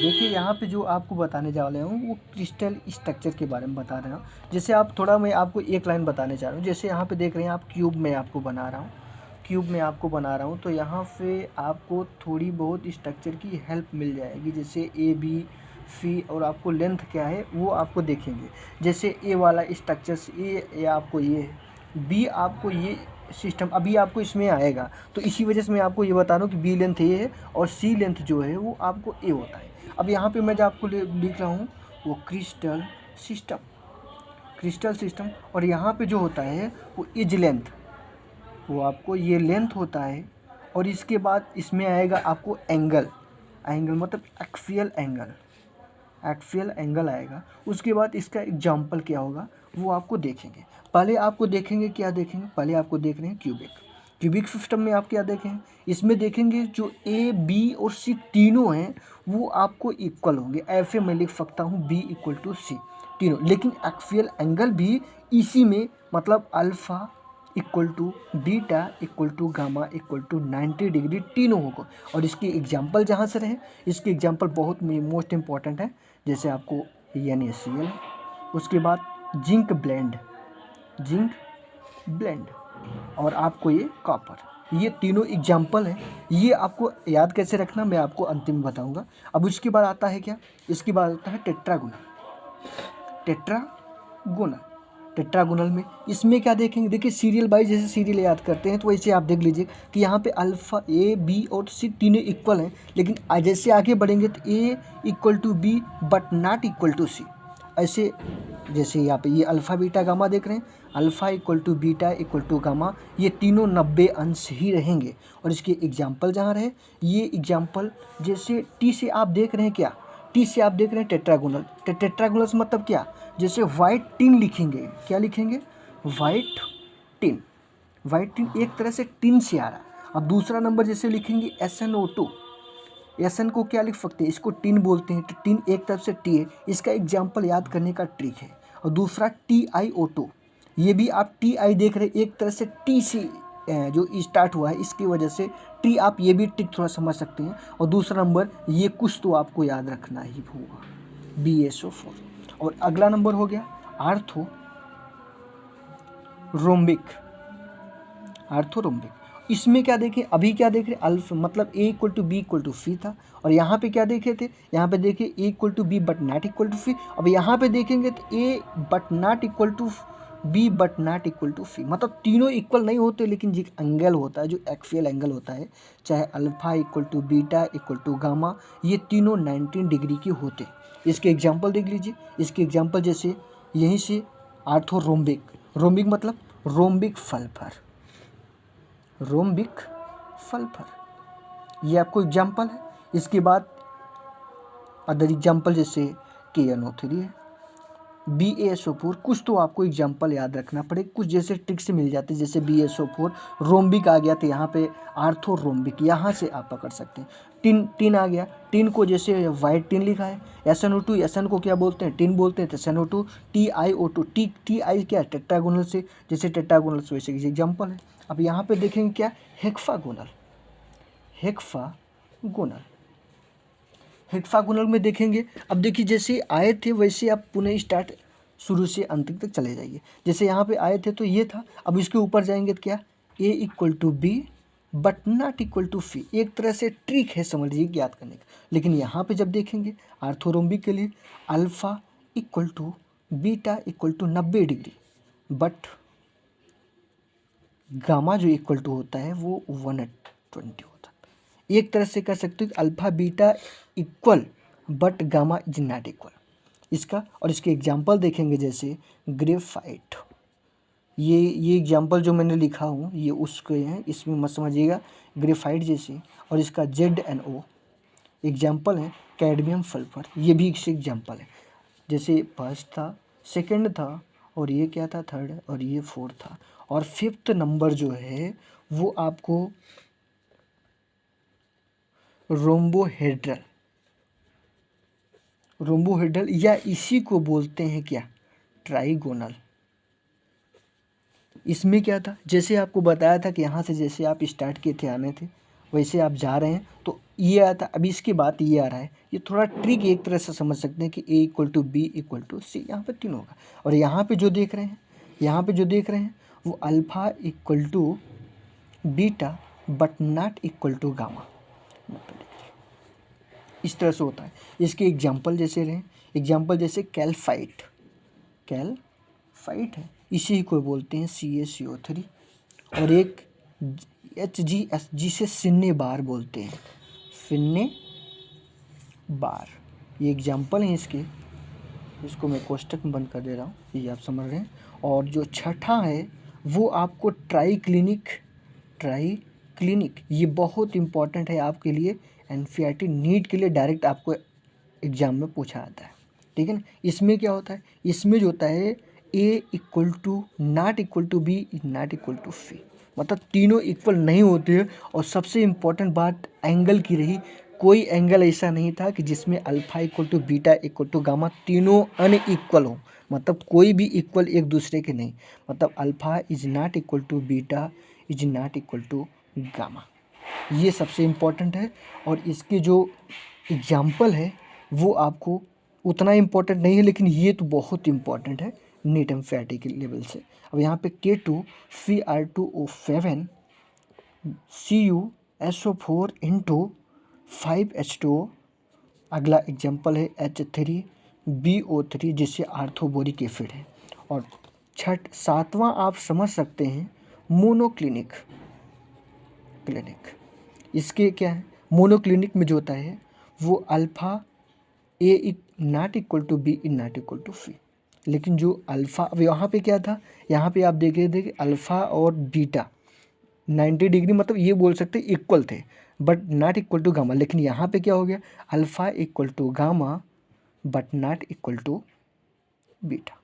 देखिए यहाँ पे जो आपको बताने जा रहा हूँ वो क्रिस्टल स्ट्रक्चर के बारे में बता रहा हूँ। जैसे आप थोड़ा मैं आपको एक लाइन बताने जा रहा हूँ। जैसे यहाँ पे देख रहे हैं आप क्यूब में आपको बना रहा हूँ, तो यहाँ पे आपको थोड़ी बहुत स्ट्रक्चर की हेल्प मिल जाएगी। जैसे ए बी सी और आपको लेंथ क्या है वो आपको देखेंगे। जैसे ए वाला स्ट्रक्चर ए आपको ये है, बी आपको ये सिस्टम अभी आपको इसमें आएगा। तो इसी वजह से मैं आपको ये बता रहा हूँ कि बी लेंथ ये है और सी लेंथ जो है वो आपको ए होता है। अब यहाँ पे मैं जो आपको लिख रहा हूँ वो क्रिस्टल सिस्टम और यहाँ पे जो होता है वो एज लेंथ, वो आपको ये लेंथ होता है। और इसके बाद इसमें आएगा आपको एंगल मतलब एक्सियल एंगल आएगा। उसके बाद इसका एग्जाम्पल क्या होगा वो आपको देखेंगे। पहले आपको देखेंगे क्या देखेंगे, पहले आपको देख रहे हैं क्यूबिक सिस्टम में आप क्या देखें, इसमें देखेंगे जो ए बी और सी तीनों हैं वो आपको इक्वल होंगे। ऐसे मैं लिख सकता हूँ बी इक्वल टू सी तीनों, लेकिन एक्सियल एंगल भी इसी में मतलब alpha equal to beta equal to gamma equal to 90 degree तीनों होगा। और इसकी एग्जांपल जहाँ से रहे, इसकी एग्जांपल बहुत मोस्ट इम्पॉर्टेंट है। जैसे आपको NaCl, उसके बाद जिंक ब्लेंड और आपको ये कॉपर, ये तीनों एग्जाम्पल हैं। ये आपको याद कैसे रखना मैं आपको अंतिम में बताऊंगा। अब उसके बाद आता है क्या, इसके बाद आता है टेट्रागोनल में इसमें क्या देखेंगे, देखिए सीरियल बाई जैसे सीरियल याद करते हैं तो वैसे आप देख लीजिए कि यहाँ पे अल्फ़ा ए बी और सी तीनों इक्वल हैं, लेकिन जैसे आगे बढ़ेंगे तो A equal to B but not equal to C. ऐसे जैसे यहाँ पे ये अल्फ़ा बीटा गामा देख रहे हैं, alpha equal to beta equal to gamma, ये तीनों 90 अंश ही रहेंगे। और इसके एग्जाम्पल जहाँ रहे, ये एग्जाम्पल जैसे टी से आप देख रहे हैं क्या, टी से आप देख रहे हैं टेट्रागोनल। टेट्रागोनल से मतलब क्या, जैसे वाइट टिन लिखेंगे, क्या लिखेंगे, वाइट टिन एक तरह से टिन से आ रहा है। अब दूसरा नंबर जैसे लिखेंगे SnO2, SN को क्या लिख सकते हैं, इसको टिन बोलते हैं। तो टिन एक तरफ से टी है, इसका एग्जाम्पल याद करने का ट्रिक है। और दूसरा TiO2, ये भी आप TI देख रहे हैं, एक तरह से टी से जो स्टार्ट हुआ है, इसकी वजह से टी, आप ये भी ट्रिक थोड़ा समझ सकते हैं। और दूसरा नंबर ये कुछ तो आपको याद रखना ही होगा, BSO4। और अगला नंबर हो गया आर्थोरोम्बिक। इसमें क्या देखें, अभी क्या देख रहे हैं, अल्फ मतलब A equal to B equal to C था। और यहाँ पे क्या देखे थे, यहाँ पे देखिए A equal to B but not equal to C. अब यहाँ पे देखेंगे तो A but not equal to B but not equal to C, मतलब तीनों इक्वल नहीं होते, लेकिन जो एंगल होता है, जो एक्सियल एंगल होता है, चाहे alpha equal to beta equal to gamma, ये तीनों 19 डिग्री के होते। इसके एग्जाम्पल देख लीजिए। इसके एग्जाम्पल जैसे यहीं से आर्थोरोम्बिक, रोम्बिक मतलब रोम्बिक सल्फर, ये आपको एग्जाम्पल है। इसके बाद अदर एग्जाम्पल जैसे KNO3 है, BaSO4, कुछ तो आपको एग्जाम्पल याद रखना पड़ेगा, कुछ जैसे ट्रिक से मिल जाते हैं। जैसे BaSO4, रोम्बिक आ गया तो यहाँ पे आर्थोरोम्बिक, यहाँ से आप पकड़ सकते हैं। टिन आ गया, टिन को जैसे वाइट टिन लिखा है। SnO2, SN को क्या बोलते हैं, टिन बोलते हैं, तो SnO2। TiO2, TI क्या, टेट्रागोनल से, जैसे टेट्रागोनल से वैसे एग्जाम्पल है। अब यहाँ पे देखेंगे क्या, हेक्सागोनल में देखेंगे। अब देखिए जैसे आए थे वैसे आप पुनः स्टार्ट शुरू से अंत तक चले जाइए। जैसे यहाँ पे आए थे तो ये था, अब इसके ऊपर जाएंगे तो क्या, A equal to B but not equal to C. एक तरह से ट्रिक है, समझ लीजिए, ज्ञात करने का। लेकिन यहाँ पे जब देखेंगे आर्थोरोम्बिक के लिए alpha equal to beta equal to 90 degree, but gamma जो इक्वल टू होता है वो 120 होता है। एक तरह से कर सकते हो कि alpha beta equal but gamma is not equal, इसका। और इसके एग्जांपल देखेंगे जैसे ग्रेफाइट, ये एग्जांपल जो मैंने लिखा हूँ ये उसके हैं, इसमें मत समझिएगा, ग्रेफाइट जैसे। और इसका ZnO एग्जांपल है, कैडमियम सल्फर, ये भी इससे एग्जांपल है। जैसे फर्स्ट था, सेकंड था, और ये क्या था, थर्ड, और ये फोर्थ था। और फिफ्थ नंबर जो है वो आपको रोम्बोहेड्रल या इसी को बोलते हैं क्या, ट्राइगोनल। इसमें क्या था, जैसे आपको बताया था कि यहाँ से जैसे आप स्टार्ट किए थे, आने थे, वैसे आप जा रहे हैं तो ये आया था, अभी इसके बाद ये आ रहा है। ये थोड़ा ट्रिक एक तरह से समझ सकते हैं कि A equal to B equal to C, यहाँ पे 3 होगा। और यहाँ पे जो देख रहे हैं, यहाँ पे जो देख रहे हैं वो alpha equal to beta but not equal to gamma, इस तरह से होता है। इसके एग्जाम्पल जैसे रहे, एग्जाम्पल जैसे कैल्फाइट, कैल्फाइट है, इसी को बोलते हैं CaCO3। और एक HgS जिसे सिन्ने बार बोलते हैं, सिन्ने बार, ये एग्जाम्पल हैं इसके। इसको मैं कोष्टक में बंद कर दे रहा हूँ, ये आप समझ रहे हैं। और जो छठा है वो आपको ट्राइक्लिनिक, ये बहुत इंपॉर्टेंट है आपके लिए, NCERT नीट के लिए डायरेक्ट आपको एग्ज़ाम में पूछा आता है, ठीक है ना। इसमें क्या होता है, इसमें जो होता है A equal to not equal to B not equal to C, मतलब तीनों इक्वल नहीं होते हैं। और सबसे इम्पोर्टेंट बात एंगल की रही, कोई एंगल ऐसा नहीं था कि जिसमें alpha equal to beta equal to gamma तीनों अनइक्वल हो, मतलब कोई भी इक्वल एक दूसरे के नहीं, मतलब alpha is not equal to beta is not equal to gamma, ये सबसे इम्पोर्टेंट है। और इसके जो एग्जाम्पल है वो आपको उतना इम्पोर्टेंट नहीं है, लेकिन ये तो बहुत इम्पोर्टेंट है नीट NCERT के लेवल से। अब यहाँ पे K2Cr2O7 CuSO4 इंटू 5H2O, अगला एग्जाम्पल है H3BO3 जिससे आर्थोबोरिक एसिड है। और सातवां आप समझ सकते हैं मोनोक्लिनिक, इसके क्या है, मोनोक्लिनिक में जो होता है वो alpha A not equal to B in not equal to C, लेकिन जो अल्फ़ा, अब यहाँ पे क्या था, यहाँ पे आप देख रहे थे कि अल्फ़ा और बीटा 90 डिग्री, मतलब ये बोल सकते इक्वल थे but not equal to gamma. लेकिन यहाँ पे क्या हो गया, alpha equal to gamma but not equal to beta.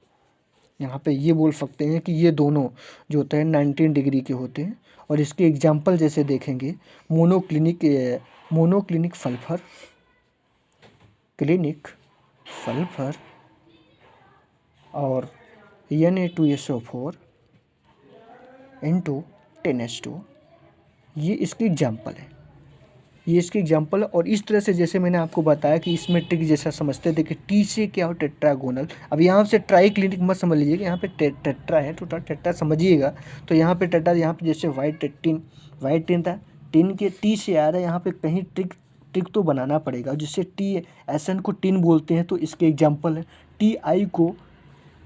यहाँ पे ये बोल सकते हैं कि ये दोनों जो होते हैं 19 डिग्री के होते हैं। और इसके एग्जाम्पल जैसे देखेंगे मोनोक्लिनिक सल्फर, क्लिनिक सल्फर और Na2SO4 इंटू 10H2, ये इसके एग्जाम्पल है, ये इसके एग्जाम्पल है। और इस तरह से जैसे मैंने आपको बताया कि इसमें ट्रिक जैसा समझते हैं, देखिए टी से क्या हो टेट्रागोनल। अब यहाँ से ट्राई क्लिनिक मत समझ लीजिएगा, यहाँ पे टेट्रा है तो टेट्रा समझिएगा। तो यहाँ पे टेट्रा, यहाँ पे जैसे वाइट टिन था, टिन के टी से आ रहा है, यहाँ पे कहीं ट्रिक तो बनाना पड़ेगा, जिससे SN को टिन बोलते हैं। तो इसके एग्जाम्पल है TI को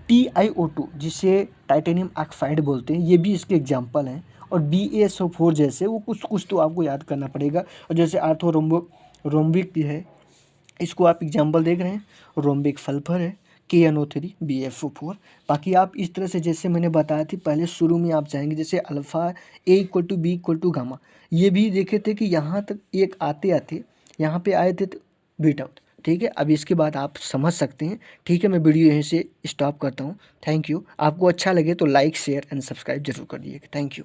TiO2 जिसे टाइटेनियम ऑक्साइड बोलते हैं, ये भी इसके एग्जाम्पल हैं। और BaSO4 जैसे वो कुछ तो आपको याद करना पड़ेगा। और जैसे रोम्बिक है, इसको आप एग्जाम्पल देख रहे हैं, रोम्बिक सल्फर है, KNO3 BaSO4। बाकी आप इस तरह से जैसे मैंने बताया थी पहले शुरू में, आप चाहेंगे जैसे alpha A equal to B equal to gamma, ये भी देखे थे कि यहाँ तक एक आते यहाँ पे आए थे तो बीटा, ठीक है। अब इसके बाद आप समझ सकते हैं, ठीक है। मैं वीडियो यहीं से स्टॉप करता हूँ। Thank you. आपको अच्छा लगे तो लाइक शेयर एंड सब्सक्राइब जरूर कर दीजिएगा। Thank you.